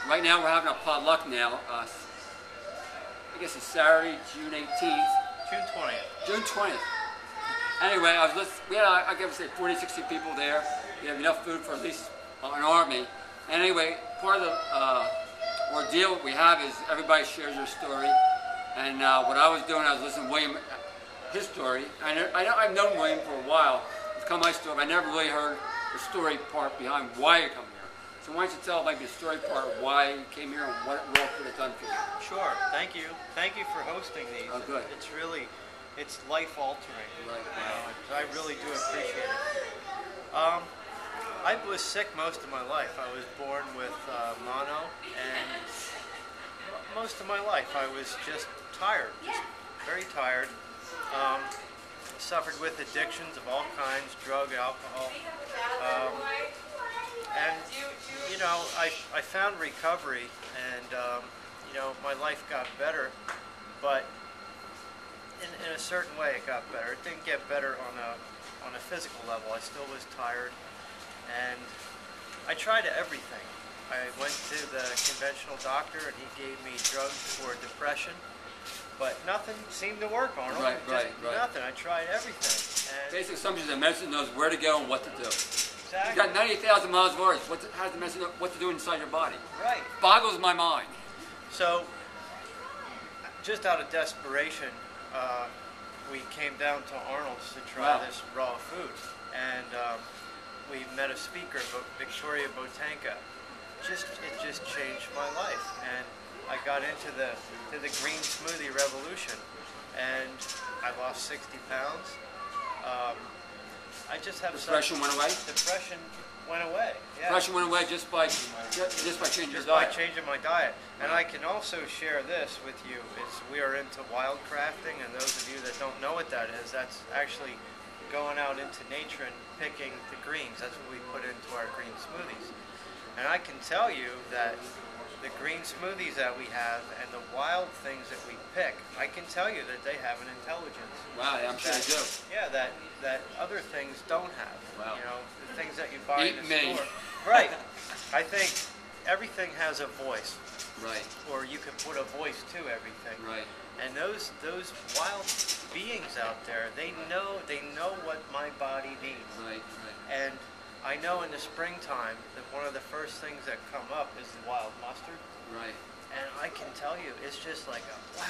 Right now we're having a potluck now. I guess it's Saturday, June 18th. June 20th. June 20th. Anyway, I was listening, we had, I guess, say 40, 60 people there. We have enough food for at least an army. And anyway, part of the ordeal we have is everybody shares their story. And what I was doing, I was listening to William, his story. I've known William for a while. It's come my story, but I never really heard the story part behind why you come here. So why don't you tell maybe the story part of why you came here and what role could have done for you? Sure. Thank you. Thank you for hosting these. Oh, good. It's really, it's life altering. Right. I really do appreciate it. I was sick most of my life. I was born with mono, and most of my life I was just tired, just very tired. Suffered with addictions of all kinds, drug, alcohol. And, you know, I found recovery, and, you know, my life got better, but in a certain way it got better. It didn't get better on a physical level. I still was tired, and I tried everything. I went to the conventional doctor, and he gave me drugs for depression, but nothing seemed to work, Arnold. Right. Nothing. I tried everything. And basically, sometimes the medicine knows where to go and what to do. exactly. You got 90,000 miles of orders. How does the medicine know what to do inside your body? Right. Boggles my mind. So, just out of desperation, we came down to Arnold's to try this raw food, and we met a speaker, Victoria Botanka. It just changed my life, and I got into the green smoothie revolution, and I lost 60 pounds. I just have depression went away. Depression went away. Yeah. Depression went away just by changing your diet. Just by changing my diet. And I can also share this with you. We are into wildcrafting, and those of you that don't know what that is, that's actually going out into nature and picking the greens. That's what we put into our green smoothies. And I can tell you that the green smoothies that we have and the wild things that we pick, I can tell you that they have an intelligence. Wow, I'm sure they do. Yeah, that other things don't have. Wow. You know, the things that you buy in the me. store. Right. I think everything has a voice. Right. Or you can put a voice to everything. Right. And those wild beings out there, they know what my body needs. Right. And I know in the springtime that one of the first things that come up is the wild mustard. Right. And I can tell you, it's just like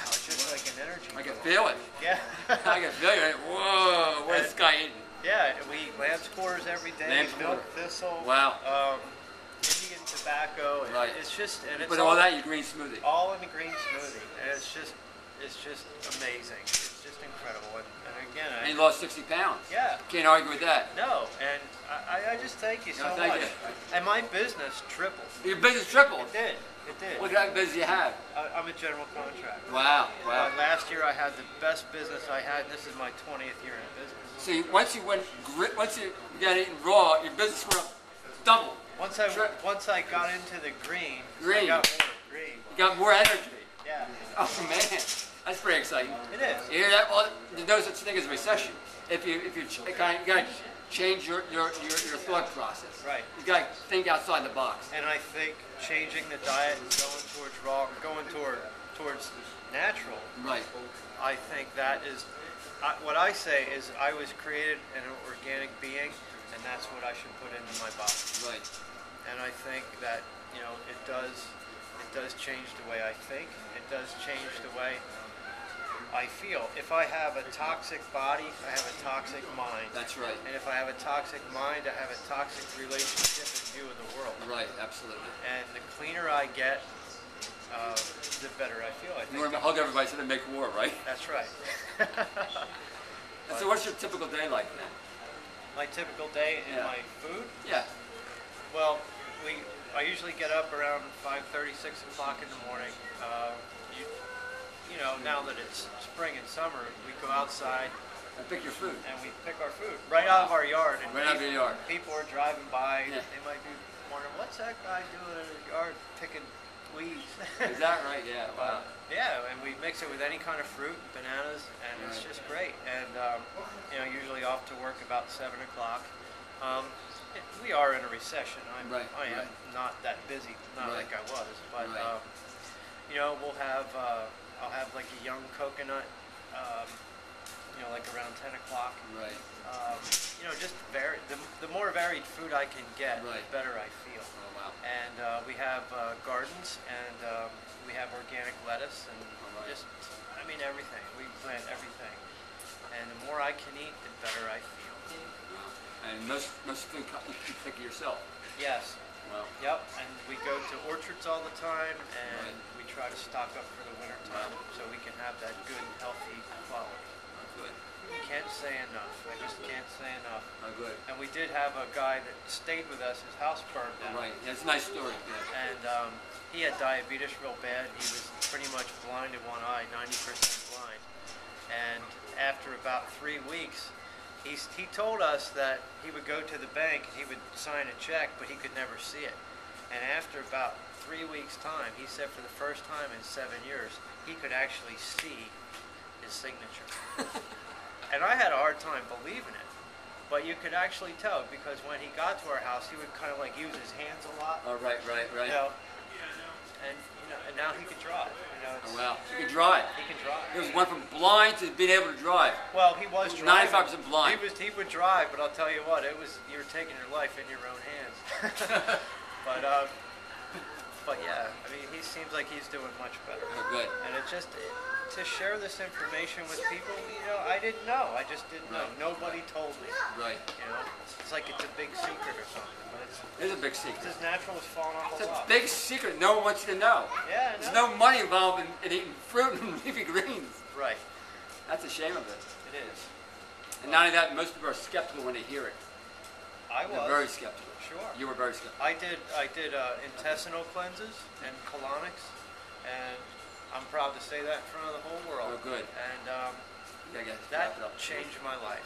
it's just like an energy. I can feel it. Yeah. I can feel it. Whoa, where's this guy eating? Yeah, and we eat lamb's quarters every day, milk thistle. Wow. Indian tobacco. Right. It's just, and it's But all that in your green smoothie. all in the green smoothie, and it's just amazing. It's just incredible. And again, And you lost 60 pounds. yeah. Can't argue with that. No, and I just thank you so thank much. you. And my business tripled. Your business tripled. It did. What kind of business do you have? I'm a general contractor. Wow. Last year I had the best business I had, and this is my 20th year in business. See, once you got eaten raw, your business went up double. Once I got into the green, Green. I got more green. You got more energy. Yeah. Oh man, that's pretty exciting. It is. You hear that? Well, there's no such thing as a recession. If you gotta change your thought process. Right. You gotta think outside the box. And I think changing the diet and going towards raw, going towards natural. Right. I think that is what I say is I was created an organic being, and that's what I should put into my body. Right. And I think that it does change the way I think. It does change the way I feel. If I have a toxic body, I have a toxic mind. That's right. And if I have a toxic mind, I have a toxic relationship and view of the world. Right, absolutely. And the cleaner I get, the better I feel. I You want to hug everybody so they make war, right? That's right. So what's your typical day like then? My typical day in Yeah. my food? Yeah. Well, I usually get up around 5:30, 6 o'clock in the morning. Now that it's spring and summer, we go outside And pick your food. and we pick our food right out of our yard. And Right out of your yard. People are driving by. Yeah. They might be wondering, what's that guy doing in his yard picking weeds? Is that right? Yeah. Wow. Yeah, and we mix it with any kind of fruit, bananas, and it's Right. just great. And usually off to work about 7 o'clock. we are in a recession. Right, I am right. not that busy, not Right. like I was, but Right. you know, I'll have like a young coconut, um, you know, like around 10 o'clock. Right. You know, just the more varied food I can get, Right. the better I feel. Oh wow. And we have gardens, and we have organic lettuce, and Alright. just, I mean, everything. We plant everything. And the more I can eat, the better I feel. Wow. And most food you pick it yourself. Yes. Wow. Yep. And we go to orchards all the time, and Right. we try to stock up for the winter time so we can have that good, healthy quality. Oh, good. Can't say enough. I just can't say enough. Oh, good. And we did have a guy that stayed with us. His house burned down. Right. That's a nice story. Yeah. And he had diabetes real bad. He was pretty much blind in one eye, 90% blind. And after about 3 weeks, he told us that he would go to the bank and he would sign a check, but he could never see it. And after about 3 weeks' time, he said for the first time in 7 years, he could actually see his signature. And I had a hard time believing it. But you could actually tell, because when he got to our house, he would kind of like use his hands a lot. Oh, right. You know, and now he can drive. You know, Oh, wow. You can drive. he can drive. It was went from blind to being able to drive. Well, he was driving. 95% blind. He would drive, but I'll tell you what, you were taking your life in your own hands. but yeah, I mean, he seems like he's doing much better. Oh, good. And it's just to share this information with people, you know, I didn't know. I just didn't know. Right. Nobody told me. Right. You know, it's like it's a big secret or something, but it's It's a big secret. as natural as falling off It's a a log. big secret no one wants you to know. Yeah, I There's know. no money involved in eating fruit and leafy greens. Right. That's a shame of it. It is. And not only that, most people are skeptical when they hear it. I They're was. very skeptical. Sure. You were very skeptical. I did intestinal cleanses and colonics, and I'm proud to say that in front of the whole world. Oh, good. And Yeah, I guess. that Wrap it up. changed my life.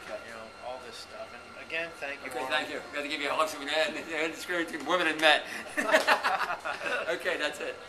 Okay. You know, all this stuff. And again, thank you. Okay, Warren. thank you. We got to give you a hug so we can end the discrimination between women and men. Okay, that's it.